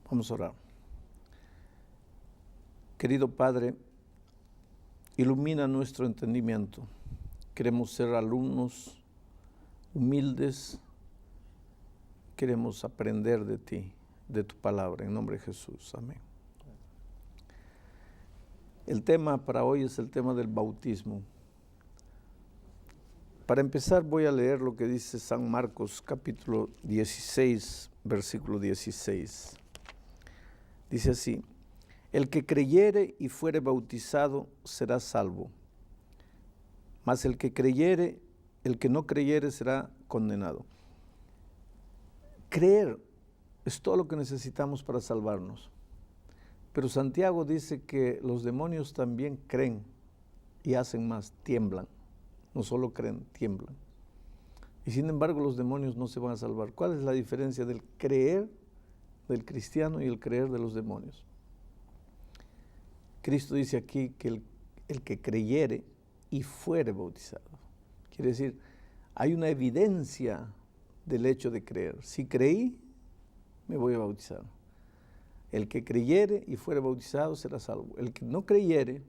Vamos a orar. Querido Padre, ilumina nuestro entendimiento. Queremos ser alumnos humildes. Queremos aprender de ti, de tu palabra, en nombre de Jesús. Amén. El tema para hoy es el tema del bautismo. Para empezar voy a leer lo que dice San Marcos capítulo 16, versículo 16. Dice así: el que creyere y fuere bautizado será salvo, mas el que no creyere será condenado. Creer es todo lo que necesitamos para salvarnos. Pero Santiago dice que los demonios también creen y hacen más, tiemblan. No solo creen, tiemblan. Y sin embargo los demonios no se van a salvar. ¿Cuál es la diferencia del creer del cristiano y el creer de los demonios? Cristo dice aquí que el que creyere y fuere bautizado. Quiere decir, hay una evidencia del hecho de creer. Si creí, me voy a bautizar. El que creyere y fuere bautizado será salvo. El que no creyere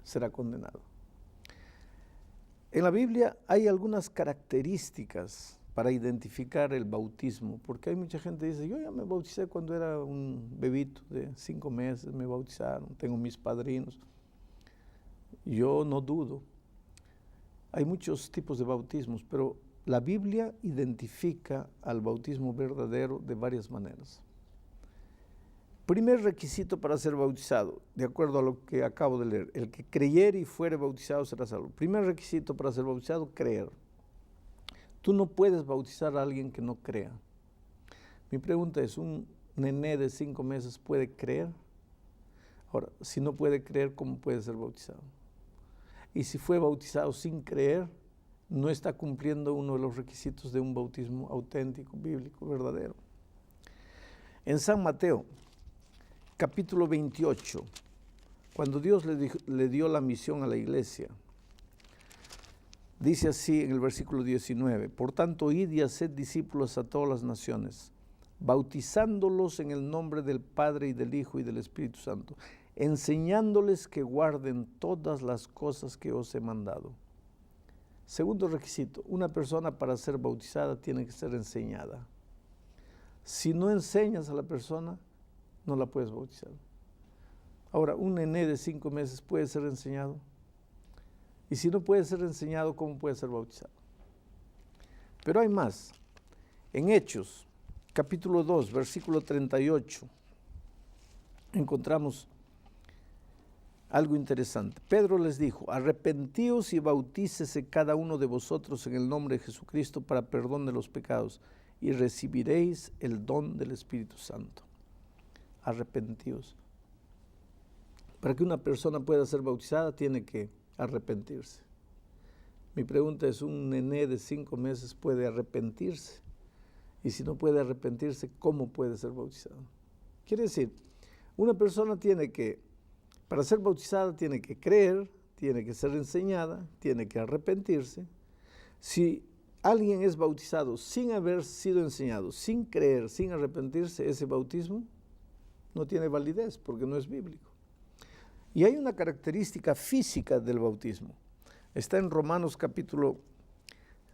será condenado. En la Biblia hay algunas características para identificar el bautismo, porque hay mucha gente que dice, yo ya me bauticé cuando era un bebito de 5 meses, me bautizaron, tengo mis padrinos. Yo no dudo. Hay muchos tipos de bautismos, pero la Biblia identifica al bautismo verdadero de varias maneras. Primer requisito para ser bautizado, de acuerdo a lo que acabo de leer: el que creyere y fuere bautizado será salvo. Primer requisito para ser bautizado: creer. Tú no puedes bautizar a alguien que no crea. Mi pregunta es, ¿un nené de 5 meses puede creer? Ahora, si no puede creer, ¿cómo puede ser bautizado? Y si fue bautizado sin creer, no está cumpliendo uno de los requisitos de un bautismo auténtico, bíblico, verdadero. En San Mateo, capítulo 28, cuando Dios le dio la misión a la iglesia, dice así en el versículo 19: por tanto, id y haced discípulos a todas las naciones, bautizándolos en el nombre del Padre y del Hijo y del Espíritu Santo, enseñándoles que guarden todas las cosas que os he mandado. Segundo requisito: una persona para ser bautizada tiene que ser enseñada. Si no enseñas a la persona, no la puedes bautizar. Ahora, un nené de 5 meses puede ser enseñado. Y si no puede ser enseñado, ¿cómo puede ser bautizado? Pero hay más. En Hechos, capítulo 2, versículo 38, encontramos algo interesante. Pedro les dijo: arrepentíos y bautícese cada uno de vosotros en el nombre de Jesucristo para perdón de los pecados, y recibiréis el don del Espíritu Santo. Arrepentíos. Para que una persona pueda ser bautizada, tiene que arrepentirse. Mi pregunta es, ¿un nené de 5 meses puede arrepentirse? Y si no puede arrepentirse, ¿cómo puede ser bautizado? Quiere decir, una persona para ser bautizada tiene que creer, tiene que ser enseñada, tiene que arrepentirse. Si alguien es bautizado sin haber sido enseñado, sin creer, sin arrepentirse, ese bautismo no tiene validez porque no es bíblico. Y hay una característica física del bautismo. Está en Romanos capítulo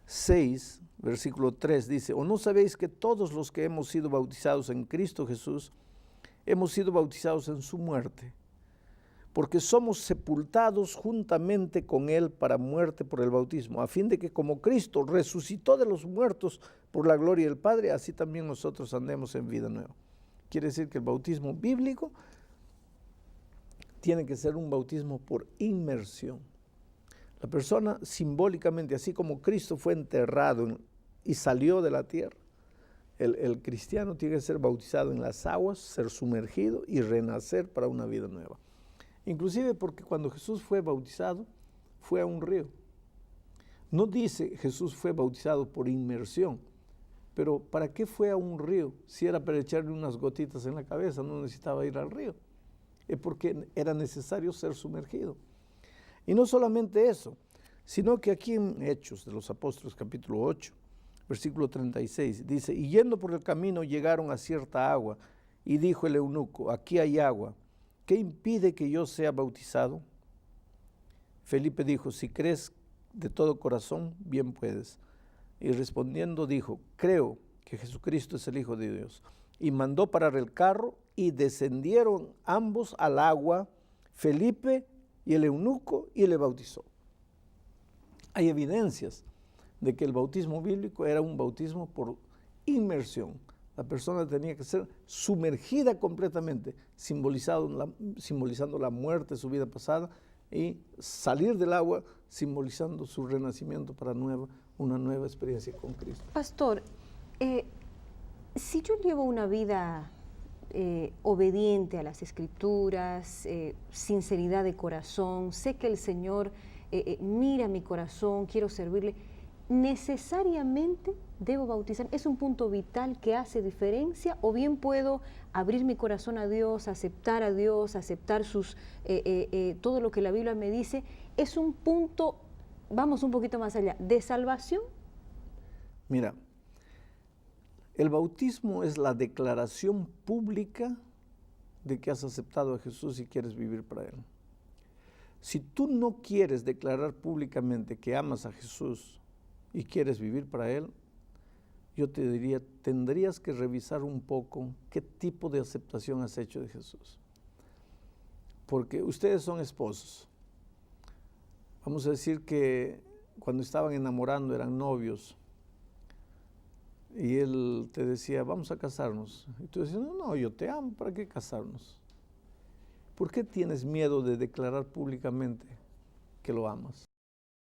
6, versículo 3, dice: ¿o no sabéis que todos los que hemos sido bautizados en Cristo Jesús, hemos sido bautizados en su muerte? Porque somos sepultados juntamente con Él para muerte por el bautismo, a fin de que como Cristo resucitó de los muertos por la gloria del Padre, así también nosotros andemos en vida nueva. Quiere decir que el bautismo bíblico tiene que ser un bautismo por inmersión. La persona simbólicamente, así como Cristo fue enterrado y salió de la tierra, el cristiano tiene que ser bautizado en las aguas, ser sumergido y renacer para una vida nueva. Inclusive porque cuando Jesús fue bautizado, fue a un río. No dice Jesús fue bautizado por inmersión, pero ¿para qué fue a un río? Si era para echarle unas gotitas en la cabeza, no necesitaba ir al río. Es porque era necesario ser sumergido. Y no solamente eso, sino que aquí en Hechos de los Apóstoles, capítulo 8, versículo 36, dice, y yendo por el camino llegaron a cierta agua, y dijo el eunuco, aquí hay agua, ¿qué impide que yo sea bautizado? Felipe dijo, si crees de todo corazón, bien puedes. Y respondiendo dijo, creo que Jesucristo es el Hijo de Dios. Y mandó parar el carro y descendieron ambos al agua, Felipe y el eunuco, y le bautizó. Hay evidencias de que el bautismo bíblico era un bautismo por inmersión. La persona tenía que ser sumergida completamente, simbolizando la muerte de su vida pasada, y salir del agua simbolizando su renacimiento para una nueva experiencia con Cristo. Pastor, si yo llevo una vida obediente a las Escrituras, sinceridad de corazón, sé que el Señor mira mi corazón, quiero servirle, ¿necesariamente debo bautizar? ¿Es un punto vital que hace diferencia? ¿O bien puedo abrir mi corazón a Dios, aceptar todo lo que la Biblia me dice? ¿Es un punto, vamos un poquito más allá, de salvación? Mira, el bautismo es la declaración pública de que has aceptado a Jesús y quieres vivir para Él. Si tú no quieres declarar públicamente que amas a Jesús y quieres vivir para Él, yo te diría, tendrías que revisar un poco qué tipo de aceptación has hecho de Jesús. Porque ustedes son esposos. Vamos a decir que cuando estaban enamorando eran novios y él te decía, vamos a casarnos. Y tú decías, no, yo te amo, ¿para qué casarnos? ¿Por qué tienes miedo de declarar públicamente que lo amas?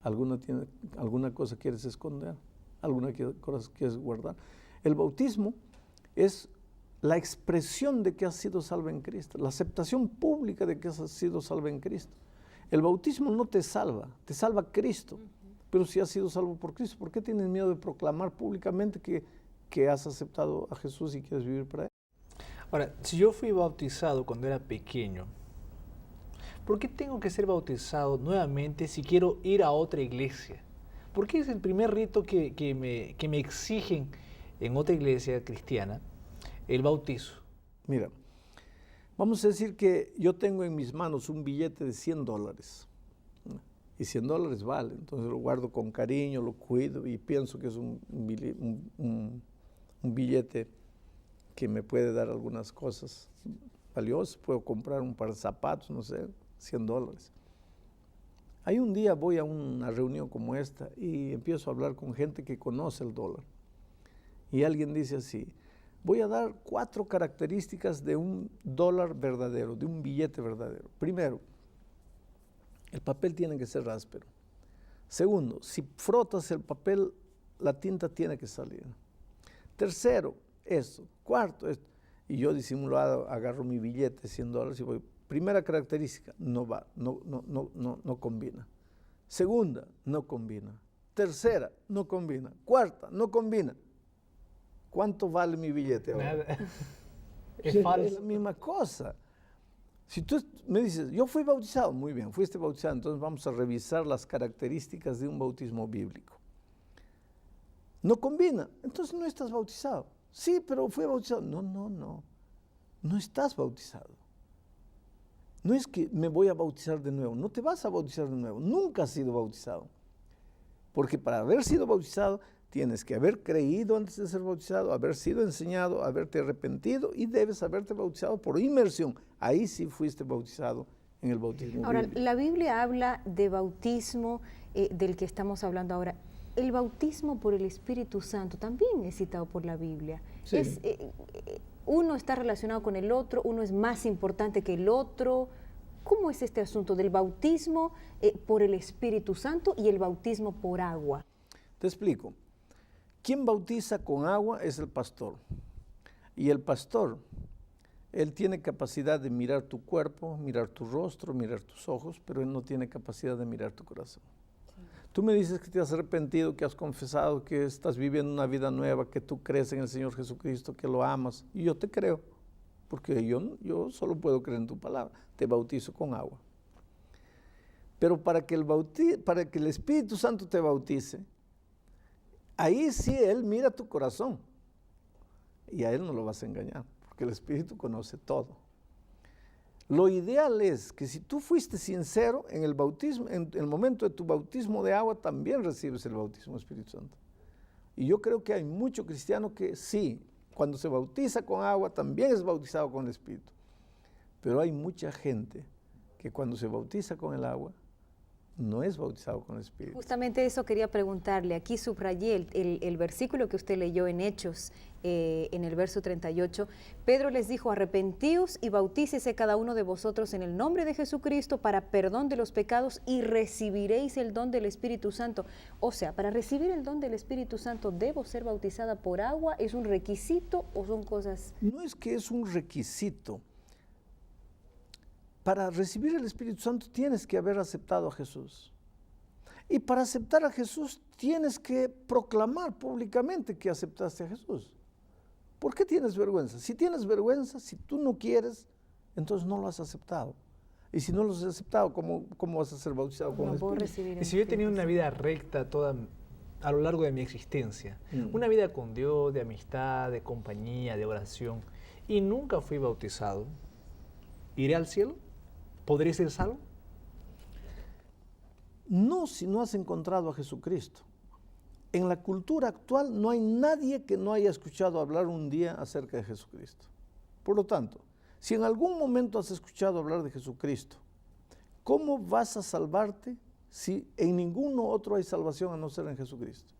¿Alguna cosa quieres esconder? ¿Alguna cosa quieres guardar? El bautismo es la expresión de que has sido salvo en Cristo, la aceptación pública de que has sido salvo en Cristo. El bautismo no te salva Cristo. Pero si has sido salvo por Cristo, ¿por qué tienes miedo de proclamar públicamente que has aceptado a Jesús y quieres vivir para Él? Ahora, si yo fui bautizado cuando era pequeño, ¿por qué tengo que ser bautizado nuevamente si quiero ir a otra iglesia? ¿Por qué es el primer rito que me exigen en otra iglesia cristiana, el bautizo? Mira, vamos a decir que yo tengo en mis manos un billete de $100. Y $100 vale, entonces lo guardo con cariño, lo cuido y pienso que es un billete que me puede dar algunas cosas valiosas. Puedo comprar un par de zapatos, no sé, $100. Hay un día voy a una reunión como esta y empiezo a hablar con gente que conoce el dólar. Y alguien dice así, voy a dar 4 características de un dólar verdadero, de un billete verdadero. Primero, el papel tiene que ser áspero. Segundo, si frotas el papel, la tinta tiene que salir. Tercero, esto. Cuarto, esto. Y yo disimulado agarro mi billete, $100 y voy. Primera característica, no va, no combina. Segunda, no combina. Tercera, no combina. Cuarta, no combina. ¿Cuánto vale mi billete ahora? Nada. Es falso. Es la misma cosa. Si tú me dices, yo fui bautizado, muy bien, fuiste bautizado, entonces vamos a revisar las características de un bautismo bíblico. No combina, entonces no estás bautizado. Sí, pero fui bautizado. No estás bautizado. No es que me voy a bautizar de nuevo, no te vas a bautizar de nuevo, nunca has sido bautizado. Porque para haber sido bautizado, tienes que haber creído antes de ser bautizado, haber sido enseñado, haberte arrepentido y debes haberte bautizado por inmersión. Ahí sí fuiste bautizado en el bautismo Ahora, bíblico. la Biblia habla de bautismo del que estamos hablando ahora. El bautismo por el Espíritu Santo también es citado por la Biblia. Sí. Uno está relacionado con el otro, uno es más importante que el otro. ¿Cómo es este asunto del bautismo por el Espíritu Santo y el bautismo por agua? Te explico. Quien bautiza con agua es el pastor. Y el pastor, él tiene capacidad de mirar tu cuerpo, mirar tu rostro, mirar tus ojos, pero él no tiene capacidad de mirar tu corazón. Sí. Tú me dices que te has arrepentido, que has confesado, que estás viviendo una vida nueva, que tú crees en el Señor Jesucristo, que lo amas. Y yo te creo, porque yo solo puedo creer en tu palabra. Te bautizo con agua. Pero para que el Espíritu Santo te bautice, ahí sí Él mira tu corazón y a Él no lo vas a engañar, porque el Espíritu conoce todo. Lo ideal es que si tú fuiste sincero en el bautismo, en el momento de tu bautismo de agua, también recibes el bautismo del Espíritu Santo. Y yo creo que hay mucho cristiano que sí, cuando se bautiza con agua, también es bautizado con el Espíritu. Pero hay mucha gente que cuando se bautiza con el agua, no es bautizado con el Espíritu. Justamente eso quería preguntarle. Aquí subrayé el versículo que usted leyó en Hechos, en el verso 38. Pedro les dijo, arrepentíos y bautícese cada uno de vosotros en el nombre de Jesucristo para perdón de los pecados y recibiréis el don del Espíritu Santo. O sea, para recibir el don del Espíritu Santo, ¿debo ser bautizada por agua? ¿Es un requisito o son cosas? No es que es un requisito. Para recibir el Espíritu Santo tienes que haber aceptado a Jesús. Y para aceptar a Jesús tienes que proclamar públicamente que aceptaste a Jesús. ¿Por qué tienes vergüenza? Si tienes vergüenza, si tú no quieres, entonces no lo has aceptado. Y si no lo has aceptado, ¿cómo vas a ser bautizado con el Espíritu? Y si yo he tenido una vida recta a lo largo de mi existencia, una vida con Dios, de amistad, de compañía, de oración, y nunca fui bautizado, ¿iré al cielo? ¿Podré ser salvo? No, si no has encontrado a Jesucristo. En la cultura actual no hay nadie que no haya escuchado hablar un día acerca de Jesucristo. Por lo tanto, si en algún momento has escuchado hablar de Jesucristo, ¿cómo vas a salvarte si en ninguno otro hay salvación a no ser en Jesucristo?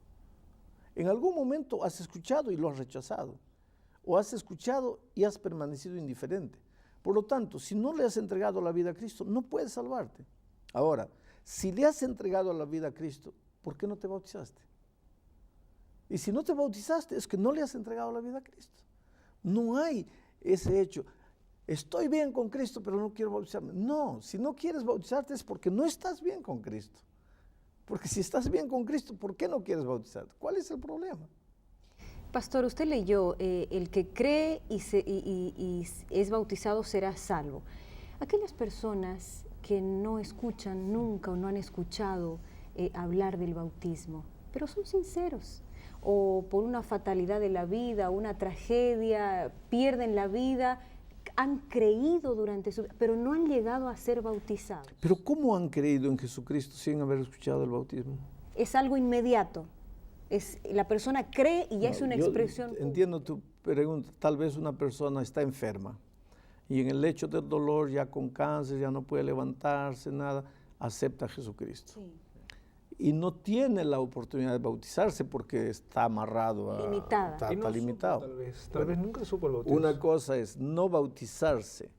En algún momento has escuchado y lo has rechazado, o has escuchado y has permanecido indiferente. Por lo tanto, si no le has entregado la vida a Cristo, no puedes salvarte. Ahora, si le has entregado la vida a Cristo, ¿por qué no te bautizaste? Y si no te bautizaste, es que no le has entregado la vida a Cristo. No hay ese hecho. Estoy bien con Cristo, pero no quiero bautizarme. No, si no quieres bautizarte es porque no estás bien con Cristo. Porque si estás bien con Cristo, ¿por qué no quieres bautizarte? ¿Cuál es el problema? Pastor, usted leyó, el que cree y es bautizado será salvo. Aquellas personas que no escuchan nunca o no han escuchado hablar del bautismo, pero son sinceros, o por una fatalidad de la vida, una tragedia, pierden la vida, han creído durante su vida, pero no han llegado a ser bautizados. Pero ¿cómo han creído en Jesucristo sin haber escuchado el bautismo? Es algo inmediato. La persona cree y ya es una expresión. Entiendo tu pregunta. Tal vez una persona está enferma y en el lecho del dolor, ya con cáncer, ya no puede levantarse, nada, acepta a Jesucristo. Sí. Y no tiene la oportunidad de bautizarse porque está amarrado a... Limitada. Está limitado. Tal vez nunca supo el bautismo. Una cosa es no bautizarse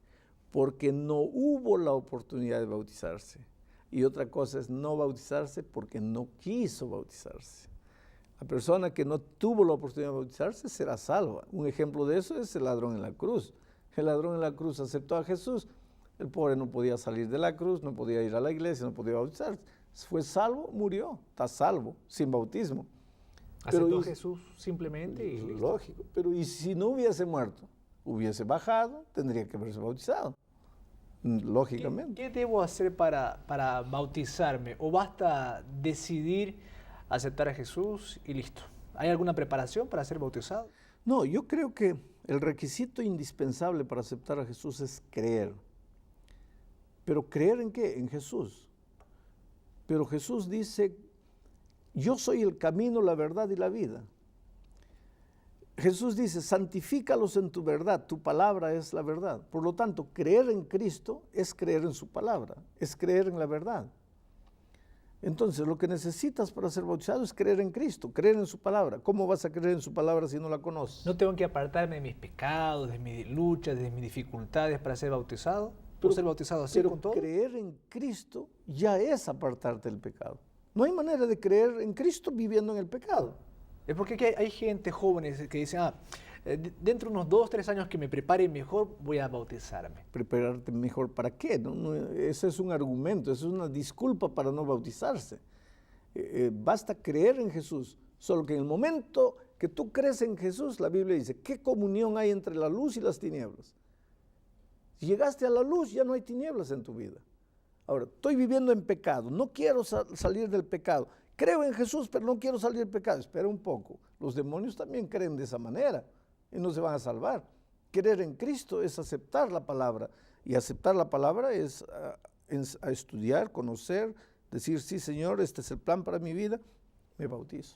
porque no hubo la oportunidad de bautizarse. Y otra cosa es no bautizarse porque no quiso bautizarse. La persona que no tuvo la oportunidad de bautizarse será salva. Un ejemplo de eso es el ladrón en la cruz. El ladrón en la cruz aceptó a Jesús. El pobre no podía salir de la cruz, no podía ir a la iglesia, no podía bautizarse. Fue salvo, murió, está salvo, sin bautismo. Aceptó a Jesús simplemente y listo. Lógico, pero ¿y si no hubiese muerto? Hubiese bajado, tendría que haberse bautizado. Lógicamente. ¿Qué debo hacer para bautizarme? ¿O basta decidir aceptar a Jesús y listo? ¿Hay alguna preparación para ser bautizado? No, yo creo que el requisito indispensable para aceptar a Jesús es creer. ¿Pero creer en qué? En Jesús. Pero Jesús dice, yo soy el camino, la verdad y la vida. Jesús dice, santifícalos en tu verdad, tu palabra es la verdad. Por lo tanto, creer en Cristo es creer en su palabra, es creer en la verdad. Entonces, lo que necesitas para ser bautizado es creer en Cristo, creer en su palabra. ¿Cómo vas a creer en su palabra si no la conoces? ¿No tengo que apartarme de mis pecados, de mis luchas, de mis dificultades para ser bautizado? ¿Puedo ser bautizado así con todo? Pero creer en Cristo ya es apartarte del pecado. No hay manera de creer en Cristo viviendo en el pecado. Es porque hay gente, jóvenes, que dicen, dentro de unos 2, 3 años que me prepare mejor, voy a bautizarme. ¿Prepararte mejor para qué? No, ese es un argumento, eso es una disculpa para no bautizarse. Basta creer en Jesús, solo que en el momento que tú crees en Jesús, la Biblia dice, ¿qué comunión hay entre la luz y las tinieblas? Si llegaste a la luz, ya no hay tinieblas en tu vida. Ahora, estoy viviendo en pecado, no quiero salir del pecado. creo en Jesús, pero no quiero salir del pecado. Espera un poco, los demonios también creen de esa manera y no se van a salvar. Creer en Cristo es aceptar la palabra, y aceptar la palabra es a estudiar, conocer, decir, sí, Señor, este es el plan para mi vida, me bautizo.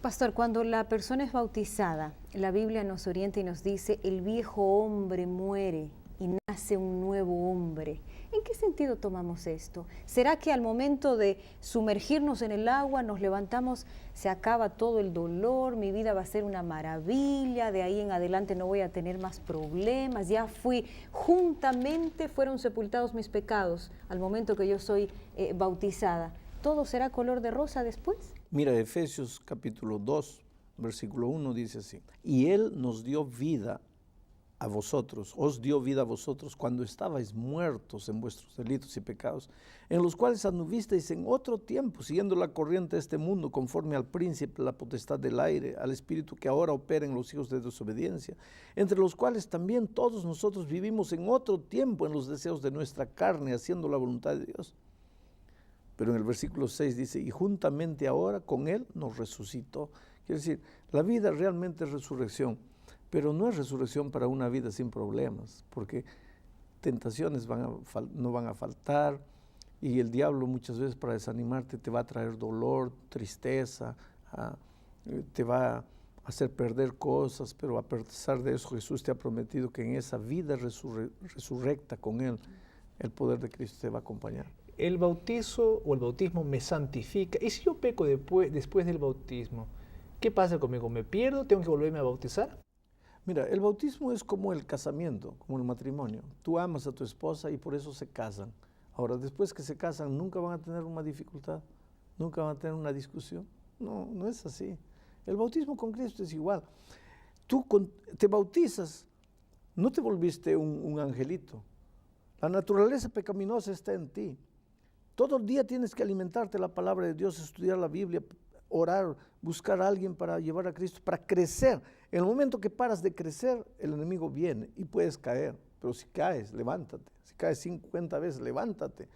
Pastor, cuando la persona es bautizada, la Biblia nos orienta y nos dice, el viejo hombre muere y nace un nuevo hombre. ¿En qué sentido tomamos esto? ¿Será que al momento de sumergirnos en el agua, nos levantamos, se acaba todo el dolor, mi vida va a ser una maravilla, de ahí en adelante no voy a tener más problemas, ya juntamente fueron sepultados mis pecados al momento que yo soy bautizada? ¿Todo será color de rosa después? Mira, Efesios capítulo 2, versículo 1 dice así, y Él nos dio vida a vosotros, os dio vida a vosotros cuando estabais muertos en vuestros delitos y pecados, en los cuales anduvisteis en otro tiempo, siguiendo la corriente de este mundo, conforme al príncipe, la potestad del aire, al espíritu que ahora opera en los hijos de desobediencia, entre los cuales también todos nosotros vivimos en otro tiempo en los deseos de nuestra carne, haciendo la voluntad de Dios. Pero en el versículo 6 dice, y juntamente ahora con Él nos resucitó. Quiere decir, la vida realmente es resurrección, pero no es resurrección para una vida sin problemas, porque tentaciones no van a faltar, y el diablo muchas veces para desanimarte te va a traer dolor, tristeza, te va a hacer perder cosas, pero a pesar de eso Jesús te ha prometido que en esa vida resurrecta con Él, el poder de Cristo te va a acompañar. El bautizo o el bautismo me santifica. ¿Y si yo peco después del bautismo? ¿Qué pasa conmigo? ¿Me pierdo? ¿Tengo que volverme a bautizar? Mira, el bautismo es como el casamiento, como el matrimonio. Tú amas a tu esposa y por eso se casan. Ahora, después que se casan, nunca van a tener una dificultad, nunca van a tener una discusión. No, no es así. El bautismo con Cristo es igual. Tú te bautizas, no te volviste un angelito. La naturaleza pecaminosa está en ti. Todo el día tienes que alimentarte la palabra de Dios, estudiar la Biblia, orar, buscar a alguien para llevar a Cristo, para crecer. En el momento que paras de crecer, el enemigo viene y puedes caer. Pero si caes, levántate. Si caes 50 veces, levántate.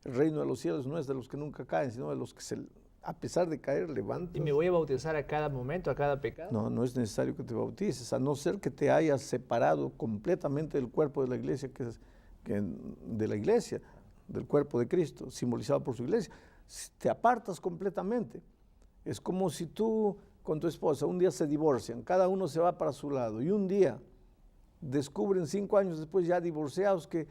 El reino de los cielos no es de los que nunca caen, sino de los que a pesar de caer, levantan. ¿Y me voy a bautizar a cada momento, a cada pecado? No, no es necesario que te bautices, a no ser que te hayas separado completamente del cuerpo de la iglesia, del cuerpo de Cristo, simbolizado por su iglesia. Te apartas completamente. Es como si tú con tu esposa un día se divorcian, cada uno se va para su lado, y un día descubren 5 años después ya divorciados que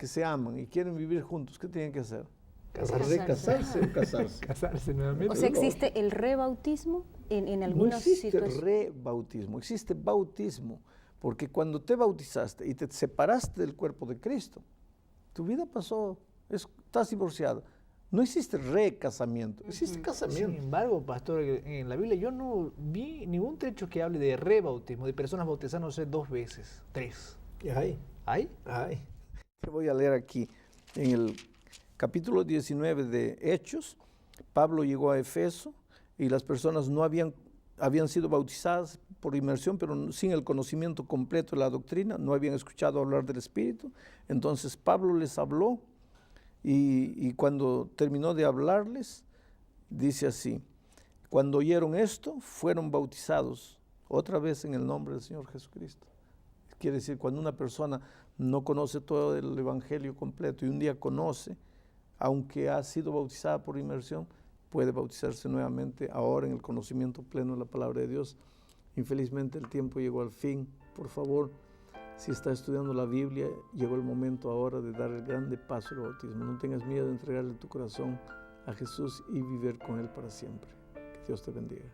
se aman y quieren vivir juntos. ¿Qué tienen que hacer? ¿Recasarse o casarse? Casarse nuevamente. O sea, ¿existe el rebautismo en algunas situaciones? No existe rebautismo, existe bautismo, porque cuando te bautizaste y te separaste del cuerpo de Cristo, tu vida pasó, estás divorciado. No existe recasamiento, existe casamiento. Sin embargo, pastor, en la Biblia yo no vi ningún trecho que hable de rebautismo, de personas bautizándose 2 veces, 3. ¿Hay? ¿Hay? Te voy a leer aquí, en el capítulo 19 de Hechos, Pablo llegó a Efeso y las personas no habían sido bautizadas por inmersión, pero sin el conocimiento completo de la doctrina, no habían escuchado hablar del Espíritu. Entonces Pablo les habló y cuando terminó de hablarles, dice así, cuando oyeron esto, fueron bautizados otra vez en el nombre del Señor Jesucristo. Quiere decir, cuando una persona no conoce todo el Evangelio completo y un día conoce, aunque ha sido bautizada por inmersión, puede bautizarse nuevamente ahora en el conocimiento pleno de la palabra de Dios. Infelizmente el tiempo llegó al fin. Por favor, si está estudiando la Biblia, llegó el momento ahora de dar el grande paso al bautismo. No tengas miedo de entregarle tu corazón a Jesús y vivir con Él para siempre. Que Dios te bendiga.